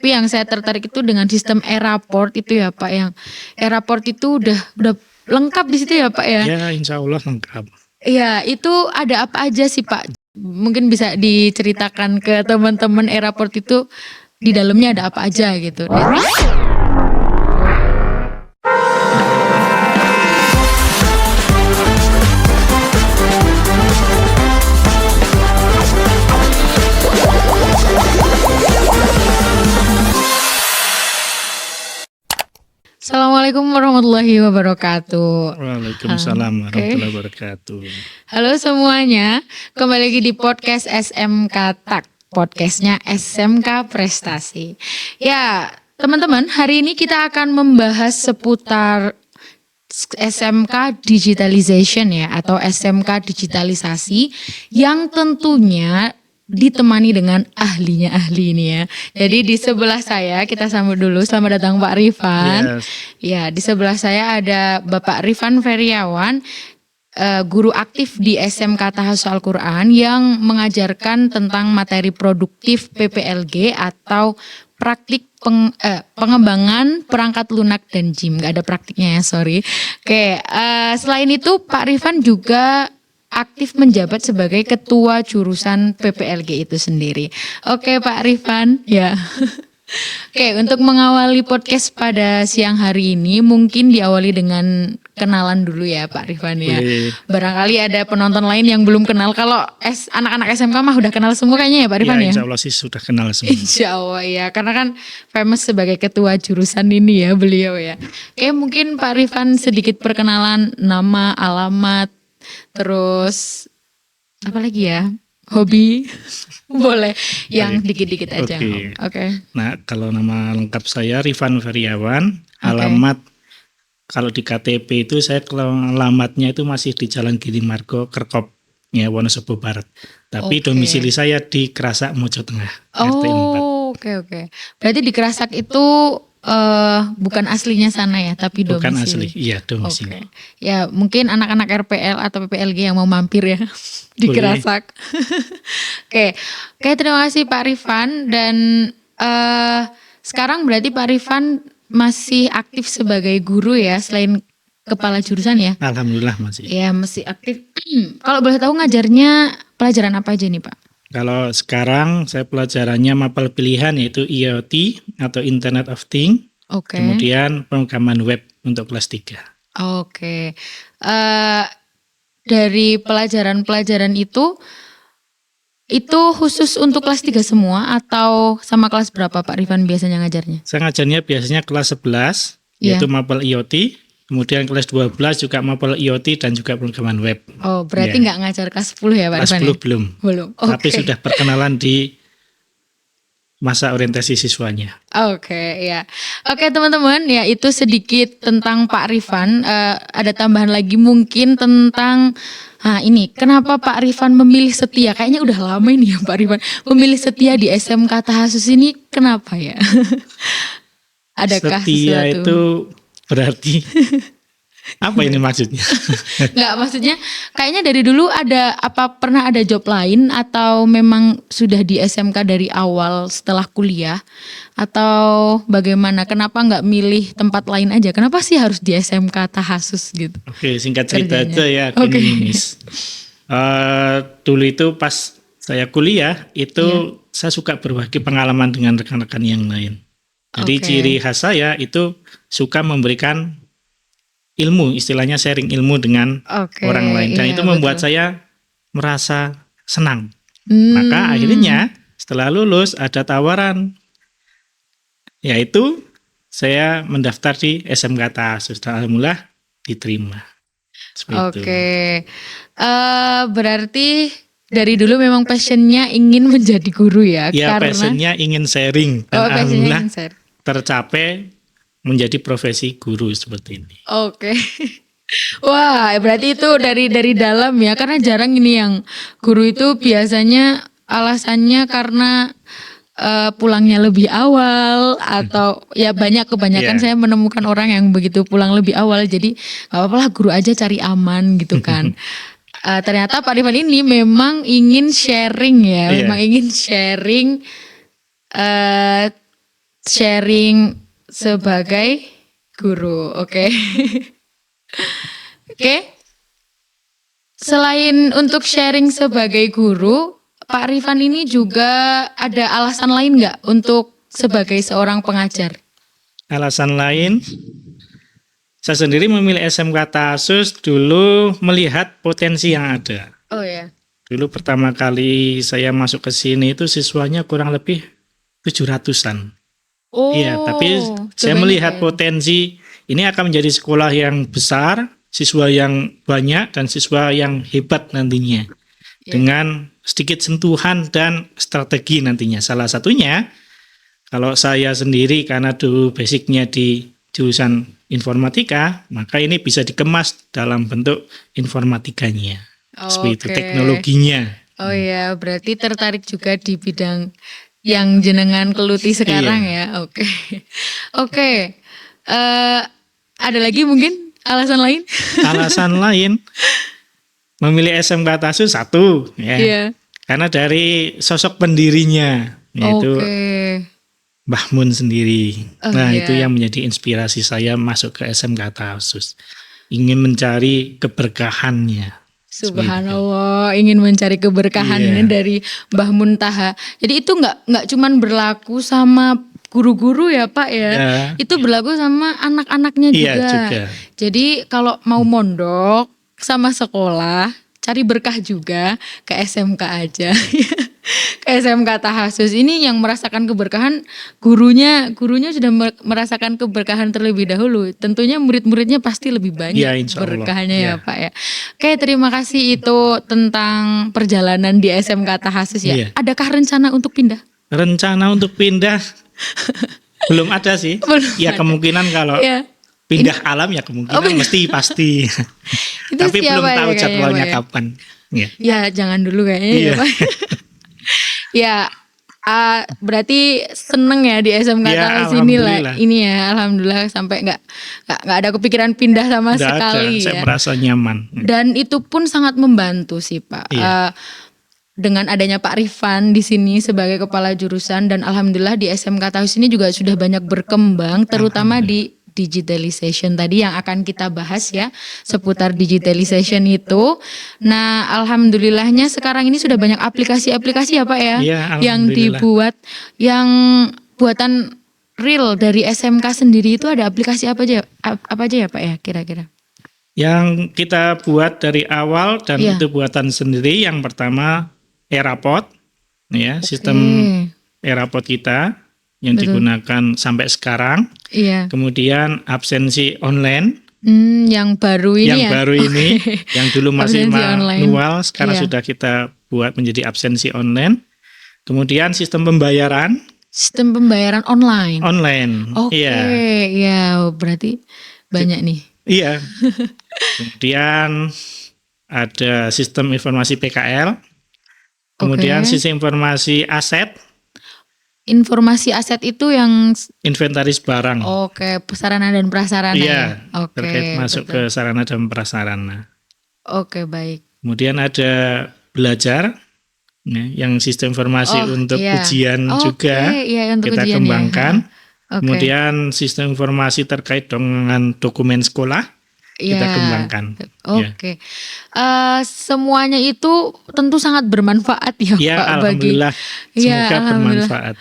Tapi yang saya tertarik itu dengan sistem e-raport itu ya Pak, yang e-raport itu udah lengkap di situ ya Pak ya? Ya, insya Allah lengkap. Iya, itu ada apa aja sih Pak? Mungkin bisa diceritakan ke teman-teman e-raport itu di dalamnya ada apa aja gitu. Assalamualaikum warahmatullahi wabarakatuh. Waalaikumsalam warahmatullahi wabarakatuh. Halo semuanya, kembali lagi di podcast SMK Tak, podcastnya SMK Prestasi. Ya, teman-teman, hari ini kita akan membahas seputar SMK Digitalization ya, atau SMK Digitalisasi yang tentunya ditemani dengan ahli ini ya. Jadi di sebelah saya, kita sambut dulu, selamat datang Pak Rifan. Yes. Ya, di sebelah saya ada Bapak Rifan Feriawan, guru aktif di SMK Tahafudz Al-Quran yang mengajarkan tentang materi produktif PPLG atau praktik pengembangan perangkat lunak dan JIM. Gak ada praktiknya ya, sorry. Oke, selain itu Pak Rifan juga aktif menjabat sebagai ketua jurusan PPLG itu sendiri. Oke Pak Rifan, ya. Oke, untuk mengawali podcast pada siang hari ini mungkin diawali dengan kenalan dulu ya Pak Rifan ya. Barangkali ada penonton lain yang belum kenal. Kalau anak-anak SMK mah udah kenal semua kayaknya ya Pak Rifan ya. Insya Allah sih sudah kenal semua. Insya Allah ya, karena kan famous sebagai ketua jurusan ini ya beliau ya. Oke, mungkin Pak Rifan sedikit perkenalan, nama, alamat, terus apa lagi ya? Hobi. Boleh yang dikit-dikit aja. Oke. Nah, kalau nama lengkap saya Rifan Feriawan, alamat kalau di KTP itu saya alamatnya itu masih di Jalan Giri Margo, Kerkop, ya Wonosobo Barat. Tapi domisili saya di Kerasak, Mojo Tengah, RT 4. Oke. Berarti di Kerasak itu bukan aslinya sana ya, tapi domisili. Bukan asli, iya domisili. Ya mungkin anak-anak RPL atau PPLG yang mau mampir ya di Kerasak. Oke, terima kasih Pak Rifan. Dan sekarang berarti Pak Rifan masih aktif sebagai guru ya, selain kepala jurusan ya? Alhamdulillah masih. Ya masih aktif. Kalau boleh tahu ngajarnya pelajaran apa aja nih Pak? Kalau sekarang saya pelajarannya mapel pilihan yaitu IoT atau Internet of Things. Kemudian pemrograman web untuk kelas 3. Dari pelajaran-pelajaran itu khusus untuk kelas 3 semua atau sama kelas berapa Pak Rifan biasanya ngajarnya? Saya ngajarnya biasanya kelas 11 yaitu mapel IoT. Kemudian kelas 12 juga mapel IoT dan juga pemrograman web. Oh, berarti nggak ngajar kelas 10 ya Pak Rifan? Kelas 10 belum. Tapi sudah perkenalan di masa orientasi siswanya. Oke teman-teman, ya itu sedikit tentang Pak Rifan. Ada tambahan lagi mungkin tentang ini, kenapa Pak Rifan memilih setia? Kayaknya udah lama ini ya Pak Rifan memilih setia di SMK Tahafudz ini. Kenapa ya? Adakah setia sesuatu? Itu berarti apa ini maksudnya? Enggak, maksudnya kayaknya dari dulu pernah ada job lain atau memang sudah di SMK dari awal setelah kuliah atau bagaimana? Kenapa enggak milih tempat lain aja? Kenapa sih harus di SMK Tahafudz gitu? Oke, singkat cerita aja ya. Dulu itu pas saya kuliah itu saya suka berbagi pengalaman dengan rekan-rekan yang lain. Jadi ciri khas saya itu suka memberikan ilmu, istilahnya sharing ilmu dengan orang lain. Dan itu membuat saya merasa senang. Maka akhirnya setelah lulus ada tawaran, yaitu saya mendaftar di SMK Tahafudz. Alhamdulillah diterima. Berarti dari dulu memang passionnya ingin menjadi guru ya? Ya, passionnya ingin sharing. Dan alhamdulillah tercapai menjadi profesi guru seperti ini. Wah, berarti itu dari dalam ya, karena jarang ini yang guru itu biasanya alasannya karena pulangnya lebih awal atau ya kebanyakan saya menemukan orang yang begitu pulang lebih awal, jadi gak apa-apa lah guru aja cari aman gitu kan. Ternyata Pak Rifan ini memang ingin sharing ya, memang ingin sharing sharing sebagai guru. Oke. Oke. Selain untuk sharing sebagai guru, Pak Rifan ini juga ada alasan lain nggak untuk sebagai seorang pengajar? Alasan lain, saya sendiri memilih SMK Tasus dulu melihat potensi yang ada. Oh ya. Dulu pertama kali saya masuk ke sini itu siswanya kurang lebih 700-an. Oh. Iya, tapi saya melihat potensi ini akan menjadi sekolah yang besar, siswa yang banyak dan siswa yang hebat nantinya. Dengan sedikit sentuhan dan strategi nantinya. Salah satunya, kalau saya sendiri karena dulu basicnya di jurusan informatika, maka ini bisa dikemas dalam bentuk informatikanya. Seperti itu teknologinya. Oh ya, berarti tertarik juga di bidang yang jenengan geluti sekarang ya. Oke. Oke. Ada lagi mungkin alasan lain? Alasan lain memilih SMK Tasus satu ya. Iya. Karena dari sosok pendirinya yaitu Mbah Mun sendiri. Itu yang menjadi inspirasi saya masuk ke SMK Tasus. Ingin mencari keberkahannya. Subhanallah, ingin mencari keberkahannya dari Mbah Mun Taha. Jadi itu nggak cuman berlaku sama guru-guru ya Pak ya. Itu berlaku sama anak-anaknya juga. Jadi kalau mau mondok sama sekolah, cari berkah juga ke SMK aja. Ke SMK Tahasus ini yang merasakan keberkahan, gurunya sudah merasakan keberkahan terlebih dahulu. Tentunya murid-muridnya pasti lebih banyak berkahnya ya Pak ya. Oke, terima kasih itu tentang perjalanan di SMK Tahasus ya. Adakah rencana untuk pindah? Rencana untuk pindah belum ada sih. Kemungkinan kalau pindah alam ya kemungkinan pasti. Tapi belum tahu jadwalnya kapan. Ya jangan dulu kayaknya ya Pak. Ya, berarti seneng ya di SMK Tahasus ini lah. Ini ya, alhamdulillah sampai nggak ada kepikiran pindah sama sekali. Saya merasa nyaman. Dan itu pun sangat membantu sih Pak. Dengan adanya Pak Rifan di sini sebagai kepala jurusan dan alhamdulillah di SMK Tahasus ini juga sudah banyak berkembang, terutama di digitalization tadi yang akan kita bahas ya, seputar digitalization itu. Nah, alhamdulillahnya sekarang ini sudah banyak aplikasi-aplikasi ya Pak ya, yang dibuat, yang buatan real dari SMK sendiri. Itu ada aplikasi apa aja ya Pak ya kira-kira? Yang kita buat dari awal dan itu buatan sendiri, yang pertama Erapod ya, sistem Erapod kita yang digunakan sampai sekarang. Kemudian absensi online. Yang baru ini yang dulu masih manual, sekarang sudah kita buat menjadi absensi online. Kemudian sistem pembayaran. Sistem pembayaran online. Berarti banyak nih. Iya. Kemudian ada sistem informasi PKL. Kemudian sistem informasi aset. Informasi aset itu yang inventaris barang. Sarana dan prasarana. Terkait masuk ke sarana dan prasarana. Baik. Kemudian ada belajar, yang sistem informasi untuk ujian juga untuk kita ujian kembangkan. Kemudian sistem informasi terkait dengan dokumen sekolah kita kembangkan. Semuanya itu tentu sangat bermanfaat ya Pak. Alhamdulillah. Semoga bermanfaat.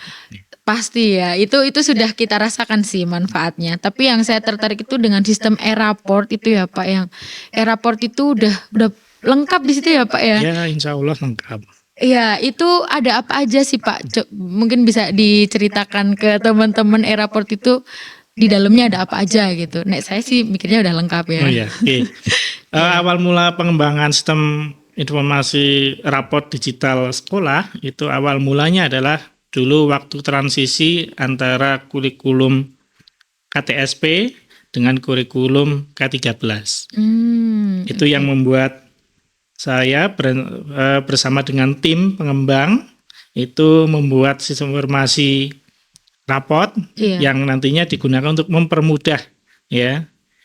Pasti ya, itu sudah kita rasakan sih manfaatnya. Tapi yang saya tertarik itu dengan sistem Eraport itu ya Pak, yang Eraport itu udah lengkap di situ ya Pak ya. Ya, insya Allah lengkap. Ya, itu ada apa aja sih Pak? Mungkin bisa diceritakan ke teman-teman Eraport itu di dalamnya ada apa aja gitu. Saya sih mikirnya udah lengkap ya. Awal mula pengembangan sistem informasi raport digital sekolah itu awal mulanya adalah dulu waktu transisi antara kurikulum KTSP dengan kurikulum K13. Itu yang membuat saya bersama dengan tim pengembang itu membuat sistem informasi raport yang nantinya digunakan untuk mempermudah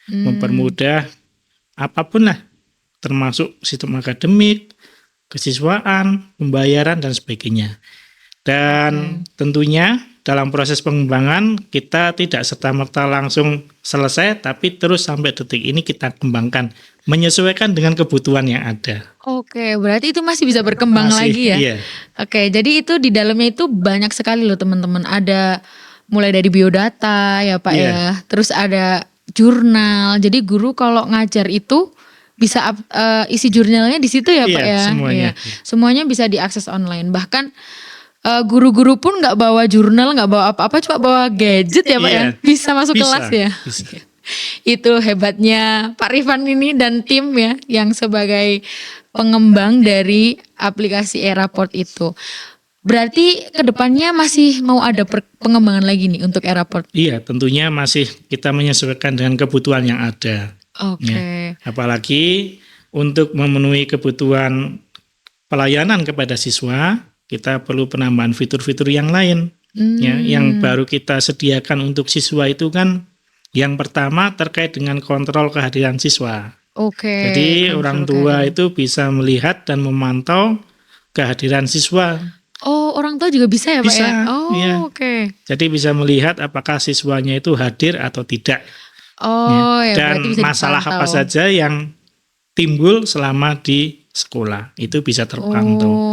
mempermudah apapun lah, termasuk sistem akademik, kesiswaan, pembayaran dan sebagainya. Dan tentunya dalam proses pengembangan kita tidak serta-merta langsung selesai, tapi terus sampai detik ini kita kembangkan menyesuaikan dengan kebutuhan yang ada. Oke, berarti itu masih bisa berkembang lagi ya? Iya. Oke, jadi itu di dalamnya itu banyak sekali loh teman-teman. Ada mulai dari biodata ya Pak ya, terus ada jurnal. Jadi guru kalau ngajar itu bisa isi jurnalnya di situ ya Pak ya? Semuanya. Semuanya bisa diakses online. Bahkan guru-guru pun nggak bawa jurnal, nggak bawa apa-apa, cuma bawa gadget ya Pak ya? Bisa masuk kelas ya? Bisa. Itu hebatnya Pak Rifan ini dan tim ya yang sebagai pengembang dari aplikasi Eraport itu. Berarti kedepannya masih mau ada pengembangan lagi nih untuk Eraport? Iya, tentunya masih kita menyesuaikan dengan kebutuhan yang ada. Oke. Ya. Apalagi untuk memenuhi kebutuhan pelayanan kepada siswa, kita perlu penambahan fitur-fitur yang lain. Ya, yang baru kita sediakan untuk siswa itu kan yang pertama terkait dengan kontrol kehadiran siswa. Oke. Jadi orang tua itu bisa melihat dan memantau kehadiran siswa. Oh, orang tua juga bisa ya Pak bisa, ya? Oh, ya. Oke. Jadi bisa melihat apakah siswanya itu hadir atau tidak. Oh, ya. Dan Berarti bisa masalah dipantau. apa saja yang timbul selama di sekolah itu bisa terpantau.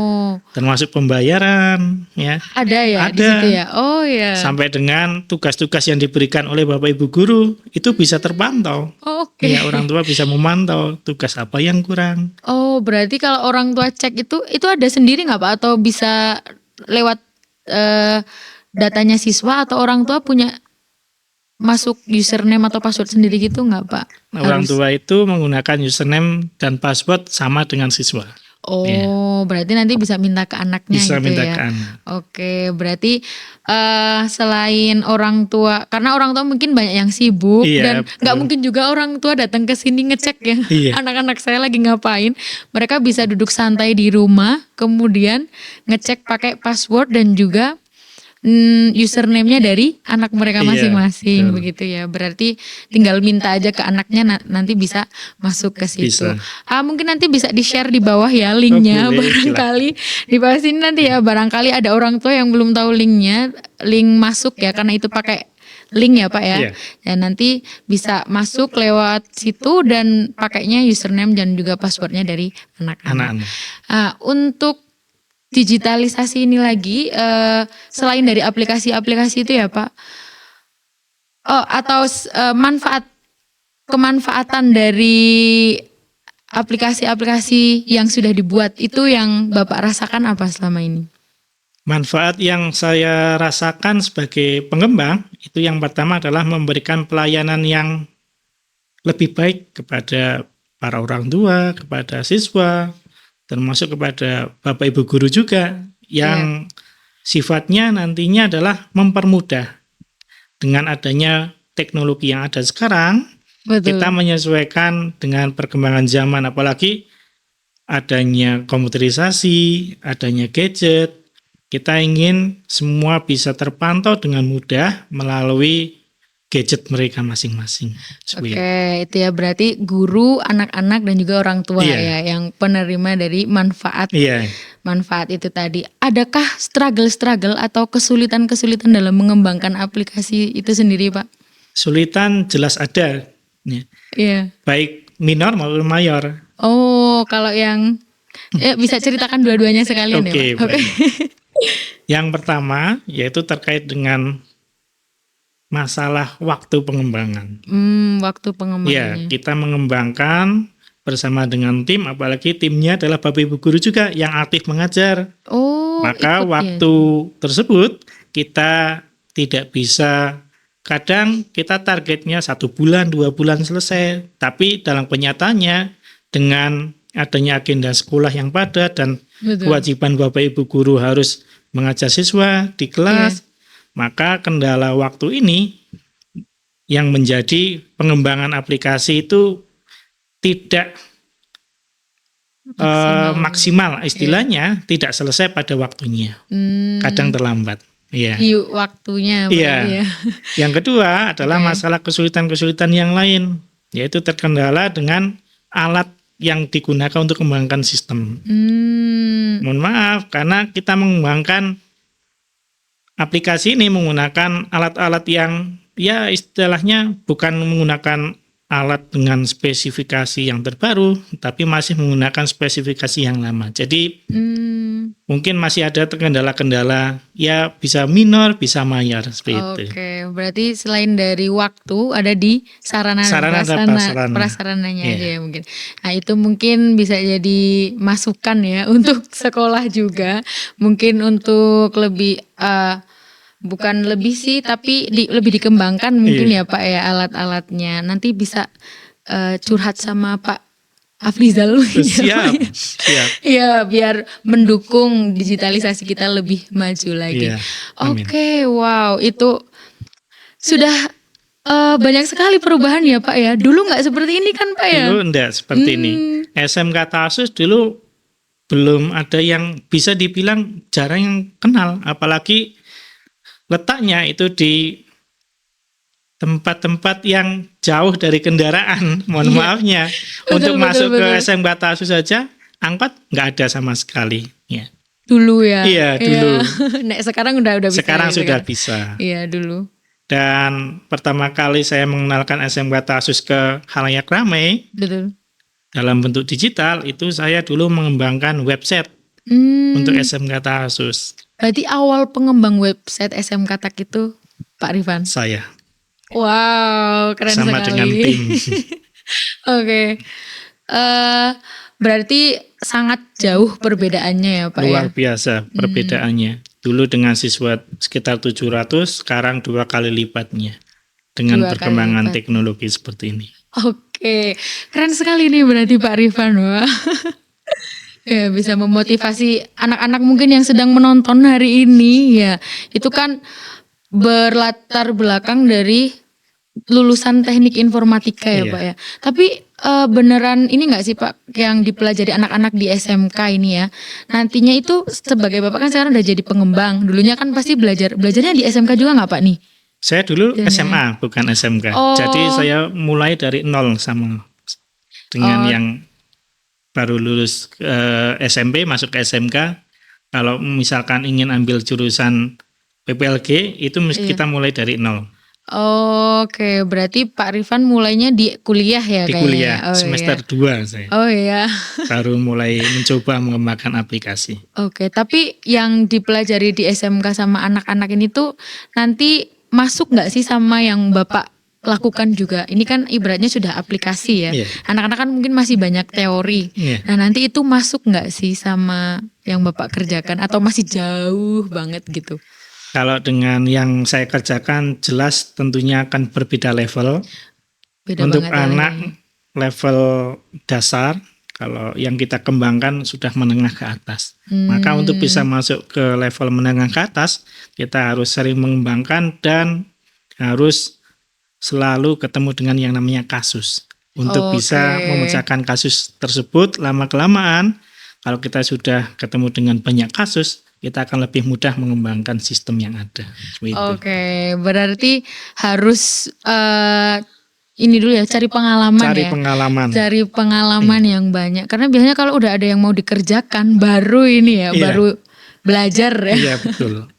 Termasuk pembayaran, ya. Ada ya di situ ya. Oh ya. Sampai dengan tugas-tugas yang diberikan oleh Bapak Ibu guru itu bisa terpantau. Oke. Ya, orang tua bisa memantau tugas apa yang kurang. Oh, berarti kalau orang tua cek itu ada sendiri nggak Pak? Atau bisa lewat datanya siswa atau orang tua punya masuk username atau password sendiri gitu nggak Pak? Orang tua itu menggunakan username dan password sama dengan siswa. Oh, berarti nanti bisa minta ke anaknya Bisa gitu minta ya. ke anak. Oke, berarti selain orang tua, karena orang tua mungkin banyak yang sibuk dan nggak mungkin juga orang tua datang ke sini ngecek ya anak-anak saya lagi ngapain. Mereka bisa duduk santai di rumah, kemudian ngecek pakai password dan juga username-nya dari anak mereka masing-masing begitu ya. Berarti tinggal minta aja ke anaknya nanti bisa masuk ke situ. Mungkin nanti bisa di-share di bawah ya linknya. Barangkali di bawah sini nanti ya, barangkali ada orang tua yang belum tahu linknya, link masuk ya, karena itu pakai link ya Pak ya. Dan nanti bisa masuk lewat situ dan pakainya username dan juga passwordnya dari anak-anak. Untuk digitalisasi ini lagi selain dari aplikasi-aplikasi itu ya Pak, atau kemanfaatan dari aplikasi-aplikasi yang sudah dibuat itu yang Bapak rasakan apa selama ini? Manfaat yang saya rasakan sebagai pengembang itu yang pertama adalah memberikan pelayanan yang lebih baik kepada para orang tua, kepada siswa, termasuk kepada Bapak Ibu guru juga yang sifatnya nantinya adalah mempermudah. Dengan adanya teknologi yang ada sekarang, kita menyesuaikan dengan perkembangan zaman, apalagi adanya komputerisasi, adanya gadget, kita ingin semua bisa terpantau dengan mudah melalui gadget mereka masing-masing. Oke, itu ya berarti guru, anak-anak dan juga orang tua ya yang penerima dari manfaat manfaat itu tadi. Adakah struggle atau kesulitan-kesulitan dalam mengembangkan aplikasi itu sendiri Pak? Sulitan jelas ada. Baik minor maupun mayor. Oh, kalau yang bisa ceritakan dua-duanya sekalian ya Pak? Oke. Yang pertama yaitu terkait dengan masalah waktu pengembangan. Waktu pengembangannya. Ya, kita mengembangkan bersama dengan tim, apalagi timnya adalah Bapak Ibu guru juga yang aktif mengajar. Maka waktu tersebut kita tidak bisa, kadang kita targetnya 1 bulan, 2 bulan selesai. Tapi dalam kenyataannya dengan adanya agenda sekolah yang padat dan kewajiban Bapak Ibu guru harus mengajar siswa di kelas, maka kendala waktu ini yang menjadi pengembangan aplikasi itu tidak maksimal istilahnya, tidak selesai pada waktunya, kadang terlambat. Waktunya. Yang kedua adalah masalah kesulitan-kesulitan yang lain, yaitu terkendala dengan alat yang digunakan untuk mengembangkan sistem. Mohon maaf, karena kita mengembangkan aplikasi ini menggunakan alat-alat yang ya istilahnya bukan menggunakan alat dengan spesifikasi yang terbaru, tapi masih menggunakan spesifikasi yang lama. Jadi mungkin masih ada kendala-kendala, ya bisa minor, bisa mayor seperti itu. Oke, berarti selain dari waktu ada di sarana dan prasarananya aja ya mungkin. Nah itu mungkin bisa jadi masukan ya untuk sekolah juga, mungkin untuk lebih bukan lebih sih, tapi lebih dikembangkan mungkin ya Pak ya alat-alatnya. Nanti bisa curhat sama Pak Afrizal. Siap. Ya biar mendukung digitalisasi kita lebih maju lagi. Ya, Oke, wow itu sudah banyak sekali perubahan ya Pak ya. Dulu nggak seperti ini kan Pak ya? Dulu enggak seperti ini. SMK Tasus dulu belum ada yang bisa dibilang jarang yang kenal, apalagi letaknya itu di tempat-tempat yang jauh dari kendaraan, mohon maafnya. Untuk masuk ke SMK Tasus saja, angkot nggak ada sama sekali. Ya. Dulu ya? Iya, dulu. Nah, sekarang udah bisa. Sekarang sudah bisa. Iya, dulu. Dan pertama kali saya mengenalkan SMK Tasus ke khalayak ramai, betul, dalam bentuk digital, itu saya dulu mengembangkan website untuk SMK Tasus. Berarti awal pengembang website SMK Tak itu Pak Rifan? Saya. Wow, keren sama sekali. dengan tim. Oke. Berarti sangat jauh perbedaannya ya Pak Luar ya? biasa perbedaannya. Dulu dengan siswa sekitar 700, sekarang 2 kali lipatnya. Dengan perkembangan teknologi seperti ini. Oke, keren sekali nih berarti Pak Rifan. Wah. Ya, bisa memotivasi anak-anak mungkin yang sedang menonton hari ini ya. Itu kan berlatar belakang dari lulusan teknik informatika ya Pak ya. Tapi beneran ini nggak sih Pak yang dipelajari anak-anak di SMK ini ya. Nantinya itu sebagai Bapak kan sekarang udah jadi pengembang. Dulunya kan pasti belajarnya di SMK juga nggak Pak nih? Saya dulu SMA bukan SMK. Jadi saya mulai dari nol sama dengan yang baru lulus SMP masuk ke SMK. Kalau misalkan ingin ambil jurusan PPLG itu kita mulai dari nol. Oke, berarti Pak Rifan mulainya di kuliah ya kayaknya? Di kuliah, semester 2 saya. Oh iya. Baru mulai mencoba mengembangkan aplikasi. Oke, tapi yang dipelajari di SMK sama anak-anak ini tuh nanti masuk nggak sih sama yang Bapak lakukan juga? Ini kan ibaratnya sudah aplikasi ya. Anak-anak kan mungkin masih banyak teori. Nah nanti itu masuk nggak sih sama yang Bapak kerjakan atau masih jauh banget gitu? Kalau dengan yang saya kerjakan jelas tentunya akan berbeda level. Untuk anak level dasar, kalau yang kita kembangkan sudah menengah ke atas. Maka untuk bisa masuk ke level menengah ke atas, kita harus sering mengembangkan dan harus selalu ketemu dengan yang namanya kasus. Untuk bisa memecahkan kasus tersebut lama-kelamaan, kalau kita sudah ketemu dengan banyak kasus, kita akan lebih mudah mengembangkan sistem yang ada. Oke, berarti harus ini dulu ya, cari pengalaman Cari pengalaman yang banyak. Karena biasanya kalau udah ada yang mau dikerjakan, baru ini ya, baru belajar ya. Iya, betul.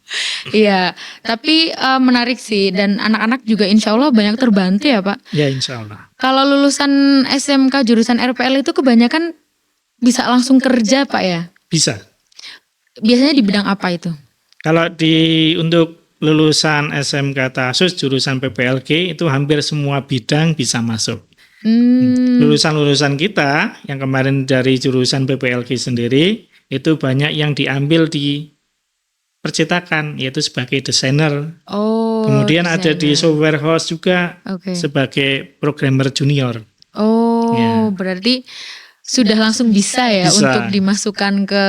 Iya, tapi menarik sih dan anak-anak juga insya Allah banyak terbantu ya Pak. Ya insya Allah. Kalau lulusan SMK jurusan RPL itu kebanyakan bisa langsung kerja Pak ya? Bisa. Biasanya di bidang apa itu? Kalau untuk lulusan SMK Tasus jurusan PPLG itu hampir semua bidang bisa masuk. Lulusan-lulusan kita yang kemarin dari jurusan PPLG sendiri itu banyak yang diambil di percetakan, yaitu sebagai desainer. Kemudian desainer. Ada di software house juga sebagai programmer junior. Berarti sudah langsung bisa ya untuk dimasukkan ke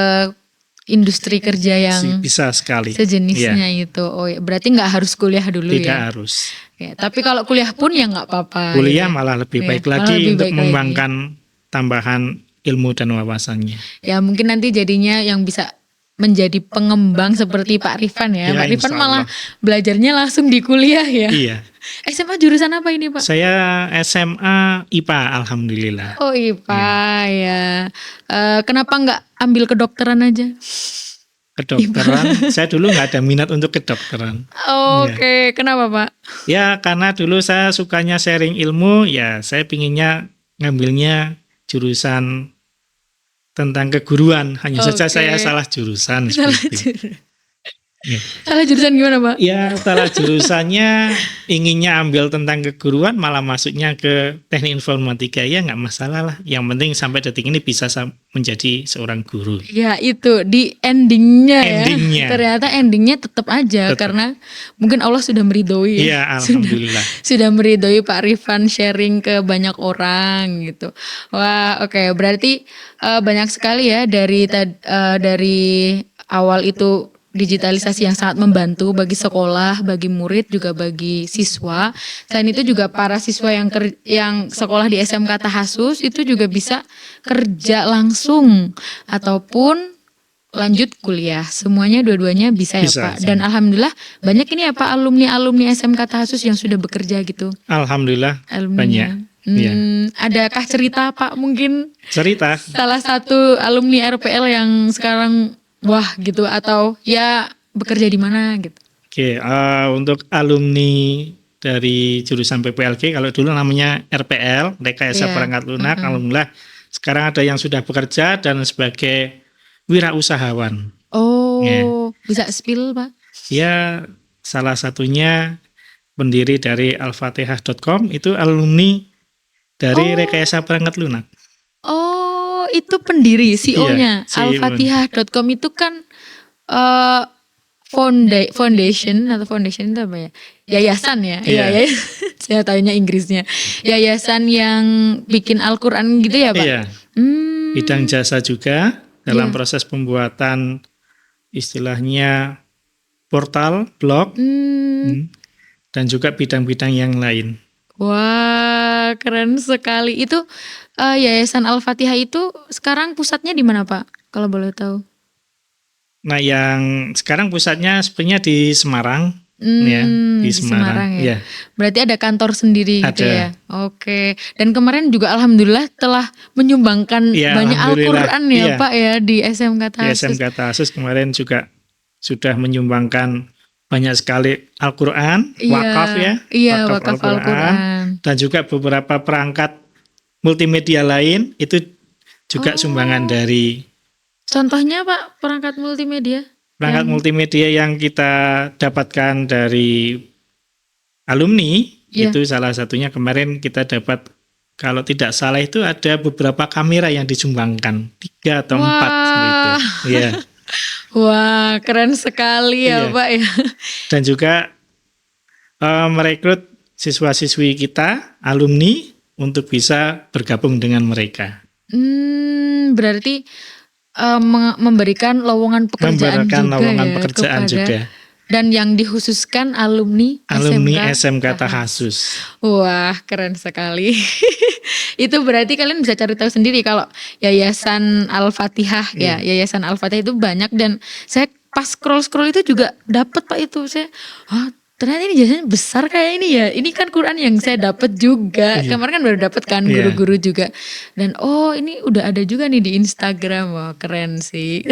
industri kerja yang bisa sekali sejenisnya itu. Berarti nggak harus kuliah dulu Tidak ya? Tidak harus. Ya, tapi kalau kuliah pun ya nggak apa-apa. Kuliah malah lebih baik lagi untuk mengembangkan tambahan ilmu dan wawasannya. Ya mungkin nanti jadinya yang bisa menjadi pengembang seperti Pak Rifan ya. Pak Rifan malah belajarnya langsung di kuliah ya. Iya. SMA jurusan apa ini Pak? Saya SMA IPA, alhamdulillah. IPA ya. Kenapa nggak ambil kedokteran aja? kedokteran. Saya dulu nggak ada minat untuk kedokteran. Oke, kenapa Pak? Ya karena dulu saya sukanya sharing ilmu, ya saya pinginnya ngambilnya jurusan tentang keguruan. Hanya saja saya salah jurusan. Salah jurusan gimana Pak? Ya salah jurusannya, inginnya ambil tentang keguruan, malah masuknya ke teknik informatika. Ya nggak masalah lah. Yang penting sampai detik ini bisa menjadi seorang guru. Ya itu di endingnya. Ternyata endingnya tetap aja karena mungkin Allah sudah meridhoi. Ya alhamdulillah. Sudah meridhoi Pak Rifan sharing ke banyak orang gitu. Wah oke, berarti banyak sekali ya dari awal itu digitalisasi yang sangat membantu bagi sekolah, bagi murid, juga bagi siswa. Selain itu juga para siswa yang sekolah di SMK Tahasus itu juga bisa kerja langsung ataupun lanjut kuliah. Semuanya dua-duanya bisa ya Pak. Dan alhamdulillah banyak ini ya Pak alumni SMK Tahasus yang sudah bekerja gitu. Alhamdulillah banyak. Ya. Adakah cerita Pak mungkin? Cerita. Salah satu alumni RPL yang sekarang wah gitu atau ya bekerja di mana gitu. Oke, untuk alumni dari jurusan PPLG kalau dulu namanya RPL, Rekayasa Perangkat Lunak, alhamdulillah sekarang ada yang sudah bekerja dan sebagai wirausahawan. Bisa spill Pak? Ya, salah satunya pendiri dari alfatihah.com itu alumni dari Rekayasa Perangkat Lunak. Itu pendiri CEO-nya. Alfatihah.com itu kan foundation itu apa ya? Yayasan ya. Iya. Saya tanya Inggrisnya. Yayasan yang bikin Al-Qur'an gitu ya, Pak? Iya. Bidang jasa juga dalam proses pembuatan istilahnya portal, blog, dan juga bidang-bidang yang lain. Wah, keren sekali. Itu Yayasan Al-Fatihah itu sekarang pusatnya di mana Pak? Kalau boleh tahu. Nah, yang sekarang pusatnya sebenarnya di Semarang. Di Semarang ya. Berarti ada kantor sendiri gitu ya. Oke. Dan kemarin juga alhamdulillah telah menyumbangkan banyak Al-Qur'an ya Pak ya di SMK Tahasus. Di SMK Tahasus kemarin juga sudah menyumbangkan banyak sekali Al-Qur'an, wakaf ya. Iya, wakaf Al-Qur'an. Dan juga beberapa perangkat multimedia lain itu juga sumbangan dari. Contohnya Pak, perangkat multimedia? Perangkat multimedia yang kita dapatkan dari alumni, itu salah satunya kemarin kita dapat, kalau tidak salah itu ada beberapa kamera yang disumbangkan, 3 atau 4 gitu. Iya. Wah, keren sekali ya Pak ya. Dan juga merekrut siswa-siswi kita, alumni, untuk bisa bergabung dengan mereka. Berarti memberikan lowongan pekerjaan juga. Dan yang dikhususkan alumni SMK Tahasus. Wah, keren sekali. Itu berarti kalian bisa cari tahu sendiri kalau Yayasan Al-Fatihah Yayasan Al-Fatihah itu banyak, dan saya pas scroll itu juga dapat Pak itu. Saya ternyata ini jasanya besar kayak ini ya. Ini kan Quran yang saya dapat juga. Kemarin kan baru dapat kan guru-guru juga. Dan ini udah ada juga nih di Instagram. Wah, keren sih.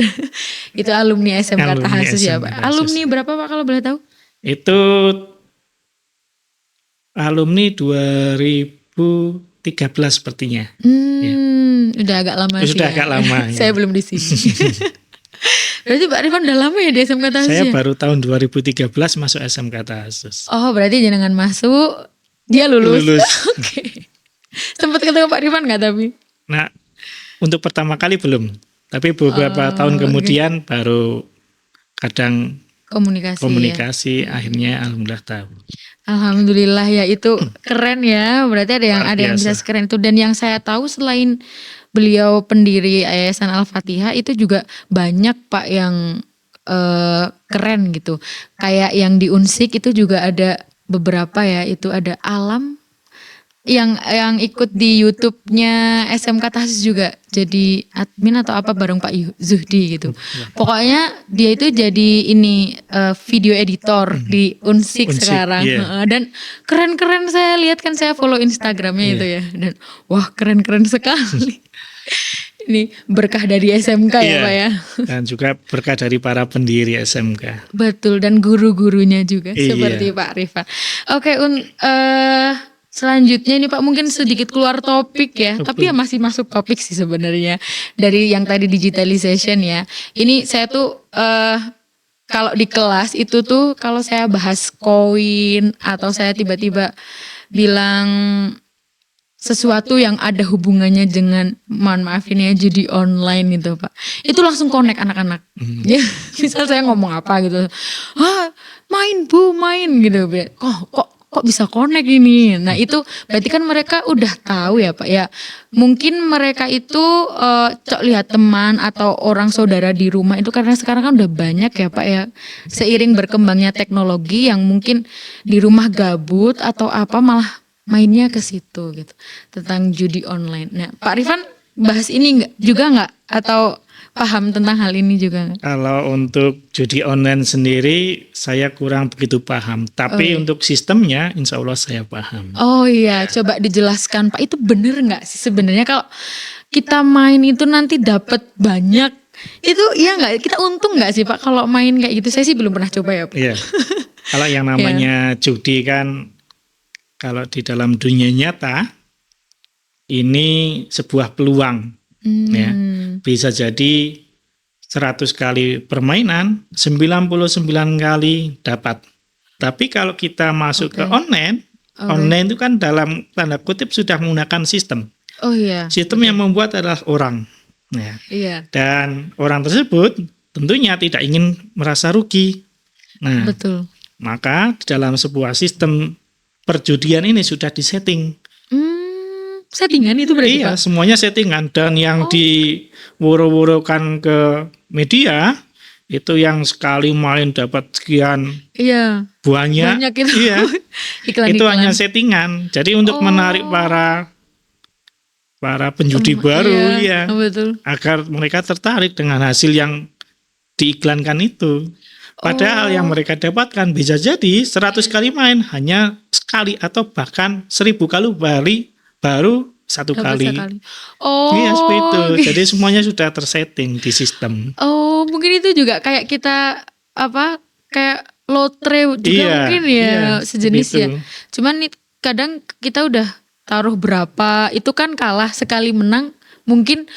Itu alumni SMK Tahasus ya Pak. Alumni berapa Pak kalau boleh tahu? Itu alumni 2013 sepertinya. Udah agak lama sih. Sudah agak lama. Saya belum di sini. Berarti Pak Rifan udah lama ya di SMK Tahasus? Saya baru tahun 2013 masuk SMK Tahasus. Berarti jenengan masuk, dia lulus. Oke. Sempat ketemu Pak Rifan nggak tapi? Nah, untuk pertama kali belum. Tapi beberapa tahun kemudian baru kadang komunikasi akhirnya alhamdulillah tahu. Alhamdulillah ya, itu keren ya. Berarti ada yang bisa sekeren itu. Dan yang saya tahu selain beliau pendiri Yayasan Al-Fatihah itu juga banyak Pak yang keren gitu. Kayak yang di Unsik itu juga ada beberapa ya. Itu ada Alam yang ikut di YouTube-nya SMK Tahasus juga jadi admin atau apa bareng Pak Zuhdi gitu. Pokoknya dia itu jadi video editor di Unsik sekarang. Dan keren-keren, saya lihat kan, saya follow Instagramnya itu ya. Dan wah, keren-keren sekali. Ini berkah dari SMK ya Pak ya. Dan juga berkah dari para pendiri SMK. Betul, dan guru-gurunya juga seperti Pak Rifan. Oke, selanjutnya ini Pak mungkin sedikit keluar topik ya, tapi ya masih masuk topik sih sebenarnya dari yang tadi digitalization ya. Ini saya tuh kalau di kelas itu tuh kalau saya bahas koin atau saya tiba-tiba bilang sesuatu yang ada hubungannya dengan, mohon maaf ini ya, judi online gitu Pak. Itu langsung connect anak-anak. Ya, misal saya ngomong apa gitu. Main Bu, main gitu. Kok bisa connect ini. Nah, itu berarti kan mereka udah tahu ya Pak ya. Mungkin mereka itu lihat teman atau orang saudara di rumah itu, karena sekarang kan udah banyak ya Pak ya. Seiring berkembangnya teknologi yang mungkin di rumah gabut atau apa malah mainnya ke situ gitu, tentang judi online. Nah, Pak Rifan bahas ini juga nggak, atau paham tentang hal ini juga nggak? Kalau untuk judi online sendiri saya kurang begitu paham, tapi untuk sistemnya insya Allah saya paham. Oh iya, coba dijelaskan Pak, itu bener nggak sih sebenarnya kalau kita main itu nanti dapat banyak? Itu iya nggak? Kita untung nggak sih Pak kalau main kayak gitu? Saya sih belum pernah coba ya Pak. Iya. Kalau yang namanya judi kan, kalau di dalam dunia nyata ini sebuah peluang, ya. Bisa jadi 100 kali permainan, 99 kali dapat. Tapi kalau kita masuk ke online itu kan dalam tanda kutip sudah menggunakan sistem. Oh iya. Sistem yang membuat adalah orang. Ya. Iya. Dan orang tersebut tentunya tidak ingin merasa rugi. Nah, betul. Maka di dalam sebuah sistem perjudian ini sudah disetting. Settingan itu berarti Iya, Pak? semuanya settingan. Dan yang diworo-worokan ke media itu yang sekali main dapat sekian banyak itu. Iya. Itu hanya settingan. Jadi untuk menarik para penjudi baru, betul. agar mereka tertarik dengan hasil yang diiklankan itu. Padahal yang mereka dapatkan bisa jadi 100 kali main hanya sekali, atau bahkan 1000 kali baru satu kali. Iya, seperti itu. Jadi semuanya sudah tersetting di sistem. Oh, mungkin itu juga kayak kita kayak lotre juga mungkin ya, sejenis ya. Cuman kadang kita udah taruh berapa, itu kan kalah sekali menang. Mungkin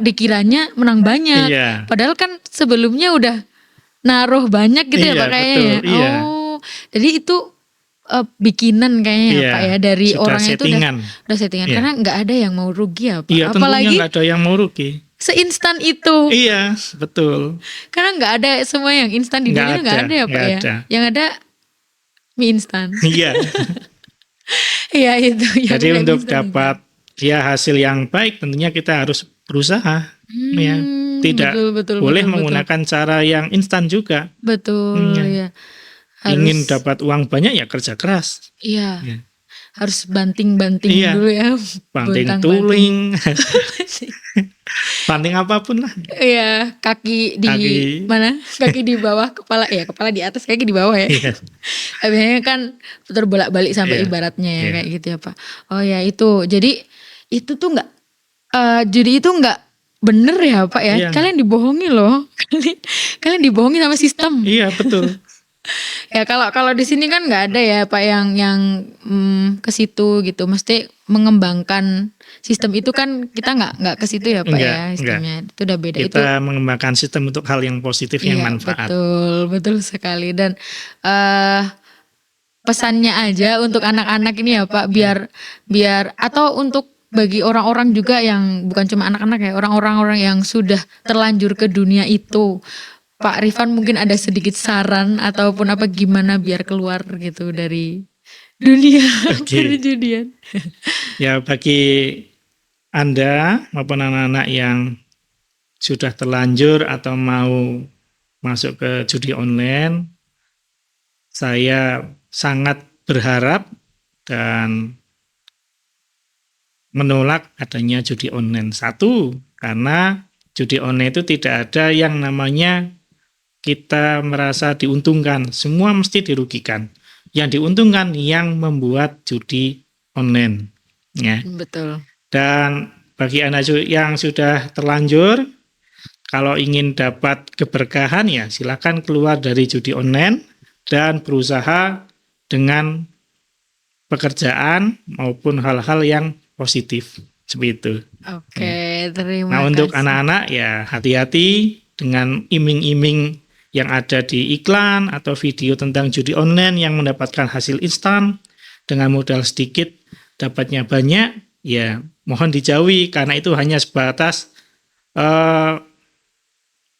dikiranya menang banyak. Iya. Padahal kan sebelumnya udah naruh banyak gitu ya Pak kayaknya. Betul, iya. Oh, jadi itu bikinan kayaknya Pak ya, dari orangnya settingan. Itu udah settingan. Karena nggak ada yang mau rugi ya Pak. Iya, apalagi nggak ada yang mau rugi. Seinstan itu. Iya, betul. Karena nggak ada semua yang instan di dunia, nggak ada ya Pak ya. Yang ada mie instan. Iya. Iya itu. Jadi untuk dapat hasil yang baik tentunya kita harus berusaha. Ya. Tidak boleh menggunakan cara yang instan juga. Betul, ya. Ingin dapat uang banyak ya kerja keras. Iya. Harus banting-banting dulu ya. Banting tuling. Banting apapun lah. Iya, kaki di mana? Kaki di bawah, kepala kepala di atas, kaki di bawah ya. Biasanya kan putar bolak-balik sampai ibaratnya ya kayak gitu ya Pak. Oh ya itu. Jadi itu tuh enggak judi itu enggak bener ya Pak ya. Kalian dibohongi loh. Kalian dibohongi sama sistem. Iya, betul. Ya kalau di sini kan nggak ada ya Pak yang ke situ gitu. Mesti mengembangkan sistem itu kan kita nggak ke situ ya Pak ya sistemnya. Itu udah beda. Kita mengembangkan sistem untuk hal yang positif, yang manfaat. Betul sekali. Dan pesannya aja untuk anak-anak ini ya Pak, biar atau untuk bagi orang-orang juga yang bukan cuma anak-anak ya, orang-orang yang sudah terlanjur ke dunia itu, Pak Rifan mungkin ada sedikit saran ataupun apa gimana biar keluar gitu dari dunia perjudian. Ya, bagi Anda maupun anak-anak yang sudah terlanjur atau mau masuk ke judi online, saya sangat berharap dan menolak adanya judi online. Satu, karena judi online itu tidak ada yang namanya kita merasa diuntungkan. Semua mesti dirugikan. Yang diuntungkan yang membuat judi online. Ya. Betul. Dan bagi Anda yang sudah terlanjur, kalau ingin dapat keberkahan ya silakan keluar dari judi online dan berusaha dengan pekerjaan maupun hal-hal yang positif seperti itu. Oke, terima kasih. Nah, untuk anak-anak ya hati-hati dengan iming-iming yang ada di iklan atau video tentang judi online yang mendapatkan hasil instan dengan modal sedikit dapatnya banyak, ya mohon dijauhi karena itu hanya sebatas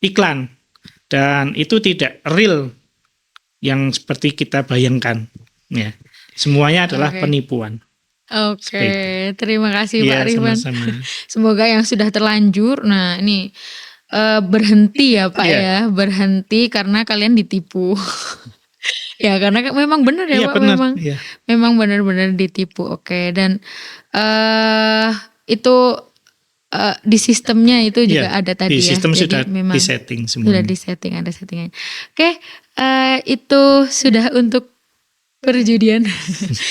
iklan dan itu tidak real yang seperti kita bayangkan. Ya, semuanya adalah penipuan. Oke, terima kasih Pak Rifan. Sama-sama. Semoga yang sudah terlanjur, nah ini berhenti ya Pak ya, berhenti karena kalian ditipu. Ya karena memang benar ya Pak, benar, memang benar-benar ditipu. Oke, dan itu di sistemnya itu juga ada tadi di sistem ya. sudah memang disetting semua. Sudah disetting, ada settingannya. Oke, itu sudah untuk perjudian.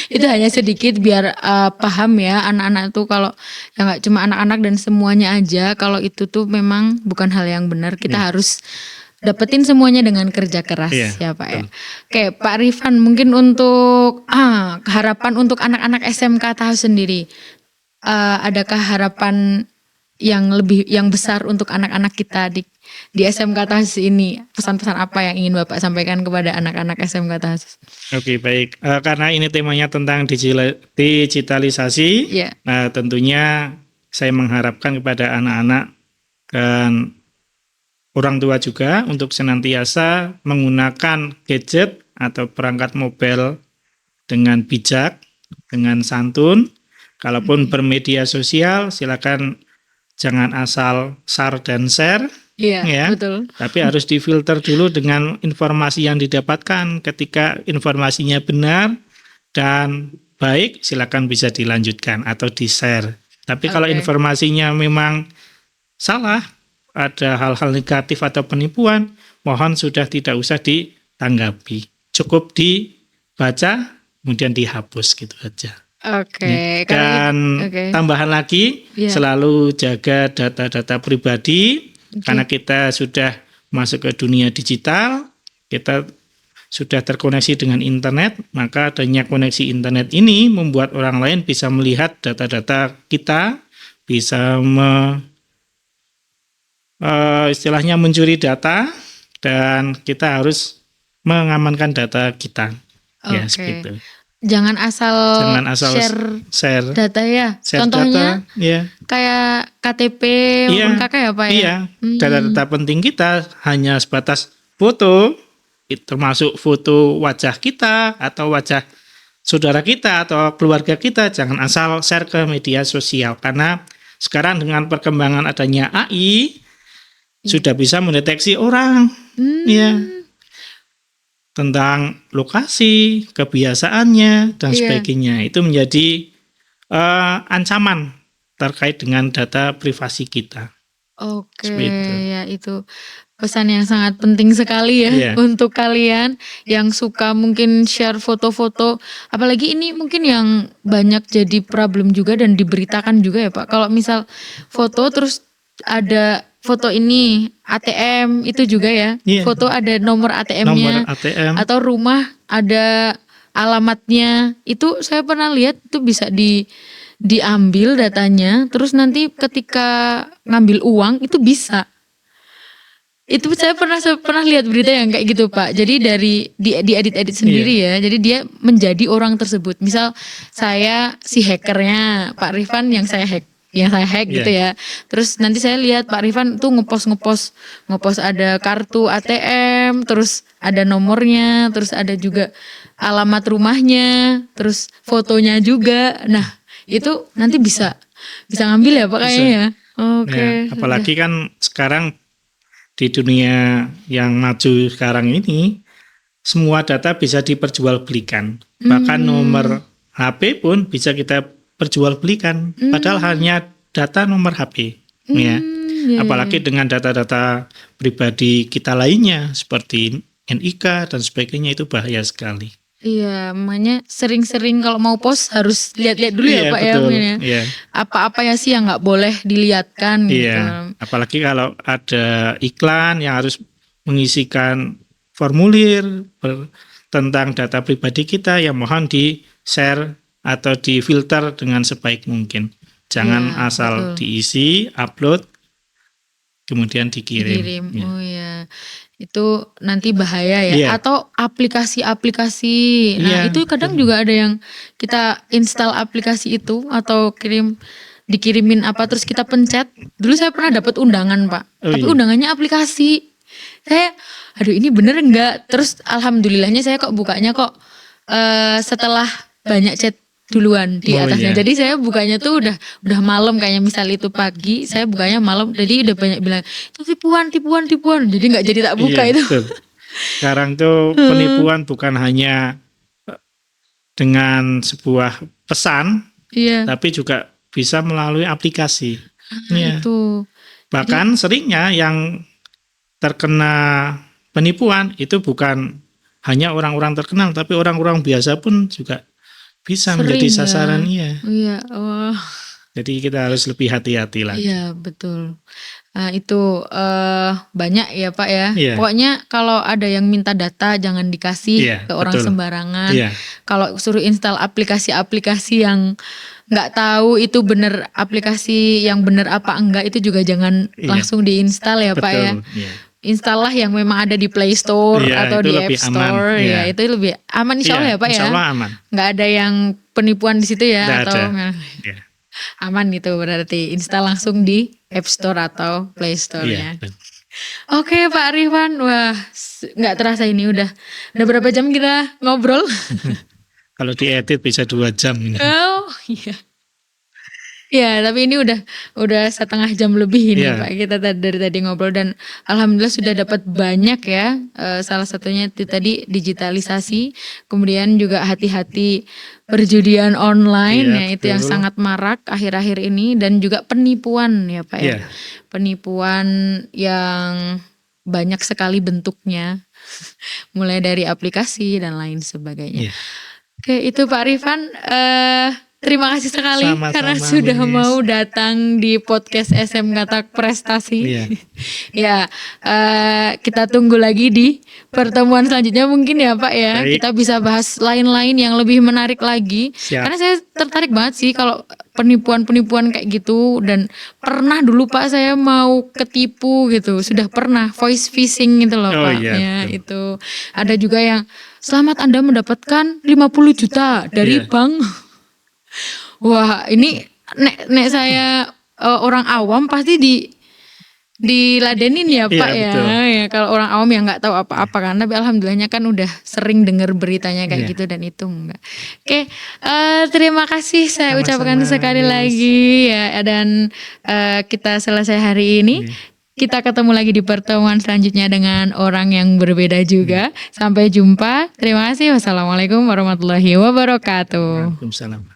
Itu hanya sedikit biar paham ya anak-anak tuh kalau ya nggak cuma anak-anak dan semuanya aja, kalau itu tuh memang bukan hal yang benar. Kita harus dapetin semuanya dengan kerja keras ya Pak ya. Oke Pak Rifan, mungkin untuk harapan untuk anak-anak SMK Tahu sendiri, adakah harapan yang besar untuk anak-anak kita di SMK Tahu ini? Pesan-pesan apa yang ingin Bapak sampaikan kepada anak-anak SMK Tahu? Oke, baik. Karena ini temanya tentang digitalisasi, nah tentunya saya mengharapkan kepada anak-anak dan orang tua juga untuk senantiasa menggunakan gadget atau perangkat mobile dengan bijak, dengan santun. Kalaupun bermedia sosial, silakan jangan asal dan share. Iya, betul. Tapi harus difilter dulu dengan informasi yang didapatkan. Ketika informasinya benar dan baik, silakan bisa dilanjutkan atau di-share. Tapi kalau informasinya memang salah, ada hal-hal negatif atau penipuan, mohon sudah tidak usah ditanggapi. Cukup dibaca, kemudian dihapus gitu aja. Dan tambahan lagi, selalu jaga data-data pribadi. Karena kita sudah masuk ke dunia digital, kita sudah terkoneksi dengan internet, maka adanya koneksi internet ini membuat orang lain bisa melihat data-data kita, bisa istilahnya mencuri data, dan kita harus mengamankan data kita. Ya, seperti itu. Jangan asal share data ya. Contohnya kayak KTP maupun KK ya Pak ya. Iya, data-data penting kita hanya sebatas foto, termasuk foto wajah kita atau wajah saudara kita atau keluarga kita. Jangan asal share ke media sosial karena sekarang dengan perkembangan adanya AI sudah bisa mendeteksi orang. Tentang lokasi, kebiasaannya, dan sebagainya. Itu menjadi ancaman terkait dengan data privasi kita. Ya itu pesan yang sangat penting sekali ya untuk kalian yang suka mungkin share foto-foto. Apalagi ini mungkin yang banyak jadi problem juga dan diberitakan juga ya Pak. Kalau misal foto terus ada foto ini ATM itu juga ya. Foto ada nomor ATM-nya. Atau rumah ada alamatnya. Itu saya pernah lihat itu bisa diambil datanya. Terus nanti ketika ngambil uang itu bisa. Itu saya pernah lihat berita yang kayak gitu Pak. Jadi diedit sendiri ya. Jadi dia menjadi orang tersebut. Misal saya si hackernya Pak Rifan yang saya hack gitu ya. Terus nanti saya lihat Pak Rifan tuh ngepost ada kartu ATM, terus ada nomornya, terus ada juga alamat rumahnya, terus fotonya juga. Nah, itu nanti bisa ngambil ya Pak kayaknya. Apalagi kan sekarang di dunia yang maju sekarang ini semua data bisa diperjualbelikan. Bahkan nomor HP pun bisa kita perjualbelikan, padahal hanya data nomor HP. Apalagi dengan data-data pribadi kita lainnya seperti NIK dan sebagainya, itu bahaya sekali. Iya, makanya sering-sering kalau mau post harus lihat-lihat dulu ya Pak betul, ya mungkin ya. Iya. Apa-apa ya sih yang nggak boleh dilihatkan gitu. Iya, apalagi kalau ada iklan yang harus mengisikan formulir tentang data pribadi kita, yang mohon di-share atau di-filter dengan sebaik mungkin. Jangan Iya, asal betul. diisi, upload, kemudian dikirim. Ya. Oh ya, itu nanti bahaya ya. Iya. Atau aplikasi-aplikasi. Nah Iya, itu kadang juga ada yang kita install aplikasi itu atau dikirimin apa terus kita pencet. Dulu saya pernah dapat undangan Pak, tapi iya. undangannya aplikasi. Saya, aduh ini bener nggak? Terus alhamdulillahnya saya kok bukanya kok setelah banyak chat duluan di atasnya. Iya. Jadi saya bukanya tuh udah malam, kayaknya misal itu pagi, saya bukanya malam. Jadi udah banyak bilang itu tipuan. Jadi nggak jadi tak buka Iya, itu. betul. Sekarang tuh penipuan bukan hanya dengan sebuah pesan, Iya. tapi juga bisa melalui aplikasi. Iya. Itu. Bahkan seringnya yang terkena penipuan itu bukan hanya orang-orang terkenal, tapi orang-orang biasa pun juga bisa menjadi Sering ya. sasaran. Iya. Iya. Wah. Jadi kita harus lebih hati-hati lagi. Iya betul. Nah, itu banyak ya Pak ya. Iya. Pokoknya kalau ada yang minta data jangan dikasih Iya, ke orang betul. sembarangan. Iya. Kalau suruh install aplikasi-aplikasi yang nggak tahu itu bener aplikasi yang bener apa enggak, itu juga jangan Iya. langsung diinstal ya Pak ya. Betul. Iya. Install lah yang memang ada di Play Store Iya, atau itu di lebih App Store. aman, Ya iya. itu lebih aman insya Allah Iya, ya Pak insya ya. Allah aman. Nggak ada yang penipuan di situ ya Nggak atau ada. Iya. aman gitu, berarti install langsung di App Store atau Play Store-nya. Iya, betul. Oke Pak Rifan, wah nggak terasa ini udah berapa jam kita ngobrol? Kalau diedit bisa 2 jam ini. Oh iya. Ya, tapi ini udah setengah jam lebih ini Iya. Pak. Kita dari tadi ngobrol dan alhamdulillah sudah dapat banyak ya. Salah satunya itu tadi digitalisasi, kemudian juga hati-hati perjudian online Iya, ya, itu yang betul. sangat marak akhir-akhir ini, dan juga penipuan ya Pak ya. Iya. Penipuan yang banyak sekali bentuknya. Mulai dari aplikasi dan lain sebagainya. Iya. Oke, itu Pak Rifan. Terima kasih sekali Sama-sama, karena sudah Miss. mau datang di podcast SMK Tak Prestasi. Iya. Ya, kita tunggu lagi di pertemuan selanjutnya mungkin ya Pak ya. Baik. Kita bisa bahas lain-lain yang lebih menarik lagi. Siap. Karena saya tertarik banget sih kalau penipuan-penipuan kayak gitu, dan pernah dulu Pak saya mau ketipu gitu. Sudah pernah voice phishing gitu loh Oh, Pak. iya, Ya, betul. itu ada juga yang selamat Anda mendapatkan 50 juta dari Iya. bank. Wah, ini nek saya orang awam pasti diladenin ya Iya, Pak ya. betul. Ya kalau orang awam yang nggak tahu apa-apa kan, tapi alhamdulillahnya kan udah sering dengar beritanya kayak Iya. gitu dan itu enggak. Oke, terima kasih saya Sama-sama, ucapkan sekali Miss. lagi ya, dan kita selesai hari ini. Iya. Kita ketemu lagi di pertemuan selanjutnya dengan orang yang berbeda juga. Sampai jumpa. Terima kasih. Wassalamualaikum warahmatullahi wabarakatuh. Waalaikumsalam.